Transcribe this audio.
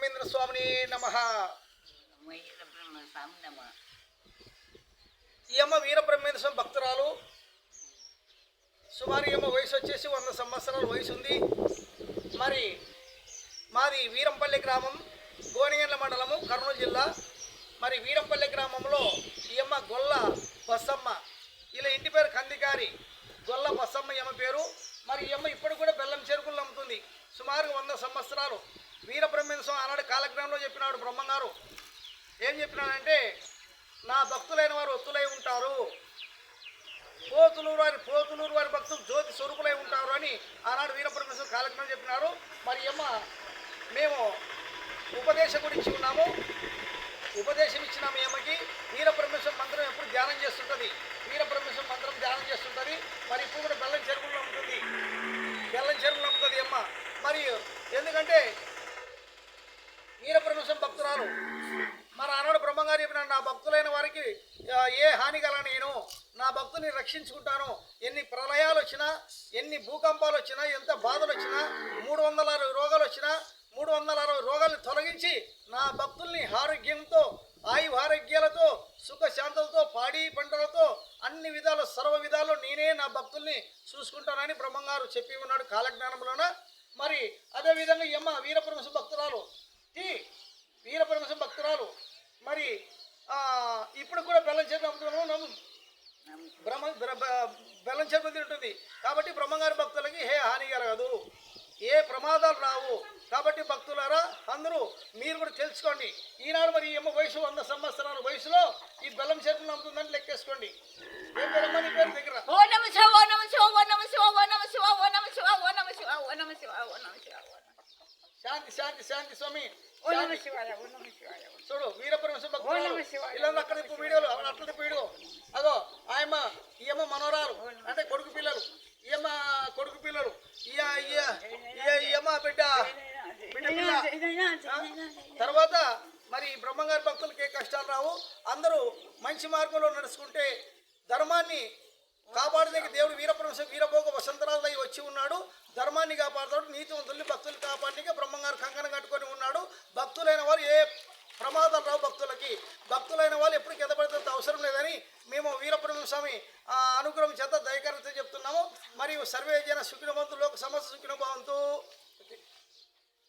వీరబ్రహ్మేంద్ర స్వామిని నమః. ఈ అమ్మ వీరబ్రహ్మేంద్ర స్వామి భక్తురాలు. సుమారు ఈ అమ్మ వయసు వచ్చేసి 100 సంవత్సరాల వయసు ఉంది. మరి మాది వీరంపల్లి గ్రామం, గోనిగండ్ల మండలము, కర్నూలు జిల్లా. మరి వీరంపల్లి గ్రామంలో ఈ అమ్మ గొల్ల బసమ్మ, ఇలా ఇంటి పేరు కందికారి గొల్ల బసమ్మ ఈ అమ్మ పేరు. మరి ఈ అమ్మ ఇప్పుడు కూడా బెల్లం చెరుకులు అమ్ముతుంది. సుమారు 100 సంవత్సరాలు. వీరబ్రహ్మేంద్ర స్వామి ఆనాడు కాలజ్ఞానంలో చెప్పినాడు బ్రహ్మంగారు. ఏం చెప్పినాడంటే, నా భక్తులైన వారు ఒత్తులై ఉంటారు, పోతులూరు వారి భక్తులు జ్యోతి స్వరూపులై ఉంటారు అని ఆనాడు వీరబ్రహ్మేంద్ర కాలజ్ఞానం చెప్పినారు. మరి అమ్మ మేము ఉపదేశం గురించి ఉన్నాము, ఉపదేశం ఇచ్చినాము. ఏమకి వీరబ్రహ్మేశ్వర మంత్రం ఎప్పుడు ధ్యానం చేస్తుంటుంది, వీరబ్రహ్మేశ్వర మంత్రం ధ్యానం చేస్తుంటుంది. మరి ఇప్పుడు కూడా బెల్లం చెరుకులు అమ్ముతుంది అమ్మ. మరి ఎందుకంటే వీరబ్రహ్మేశ్వర భక్తురాలు. మరి ఆనాడు బ్రహ్మంగారు చెప్పిన, నా భక్తులైన వారికి ఏ హాని కల నేను నా భక్తుని రక్షించుకుంటాను. ఎన్ని ప్రళయాలు వచ్చినా, ఎన్ని భూకంపాలు వచ్చినా, ఎంత బాధలు వచ్చినా, 360 రోగాలు వచ్చినా 360 రోగాలను తొలగించి నా భక్తుల్ని ఆరోగ్యంతో, ఆరోగ్యాలతో, సుఖశాంతులతో, పాడి పంటలతో, అన్ని విధాలు, సర్వ విధాలు నేనే నా భక్తుల్ని చూసుకుంటానని బ్రహ్మంగారు చెప్పి ఉన్నాడు కాలజ్ఞానంలోన. మరి అదేవిధంగా ఈ అమ్మ వీరబ్రహ్మేశ్వర భక్తురాలు. మరి ఇప్పుడు కూడా బెల్లం చెరుకు బెల్లం చెరుకు తింటుంది. కాబట్టి బ్రహ్మంగారి భక్తులకి హాని కలగదు, ఏ ప్రమాదాలు రావు. కాబట్టి భక్తులారా అందరూ మీరు కూడా తెలుసుకోండి. ఈనాడు మరి ఏమో వయసు 100 సంవత్సరాల వయసులో ఈ బెల్లం చెరుకులు అమ్ముతుందని లెక్కేసుకోండి. ఏ బెల్లం నీ పేరు దగ్గర శాంతి స్వామి. చూడు వీరబ్రహ్మేశ్వర భక్తులు ఇలా అక్కడ వీడియోలు అట్లా వీడియో. అదో ఆయమ్మ, ఈ అమ్మ మనోరాలు అంటే కొడుకు పిల్లలు, ఈ అమ్మ కొడుకు పిల్లలు, ఈ అమ్మ బిడ్డ పిల్ల. తర్వాత మరి బ్రహ్మంగారి భక్తులకి ఏ కష్టాలు రావు. అందరూ మంచి మార్గంలో నడుచుకుంటే ధర్మాన్ని కాపాడడానికి దేవుడు వీరబ్రహ్మేశ్వర వీరభోగ వసంతరాలై వచ్చి ఉన్నాడు. ధర్మాన్ని కాపాడుతాడు, నీతివంతుల్ని భక్తులు కాపాడడానికి బ్రహ్మంగారు కంకణం కట్టుకొని ఉన్నాడు. భక్తులైన వారు ఏ ప్రమాదాలు రావు. భక్తులైన వాళ్ళు ఎప్పటికీ ఎదపడితే అవసరం లేదని మేము వీరబ్రహ్మేశ్వర స్వామి అనుగ్రహం చేత దయకరంతో చెప్తున్నాము. మరియు సర్వే జన సుఖినో భవంతు, లోక సమస్త సుఖినో భవంతు.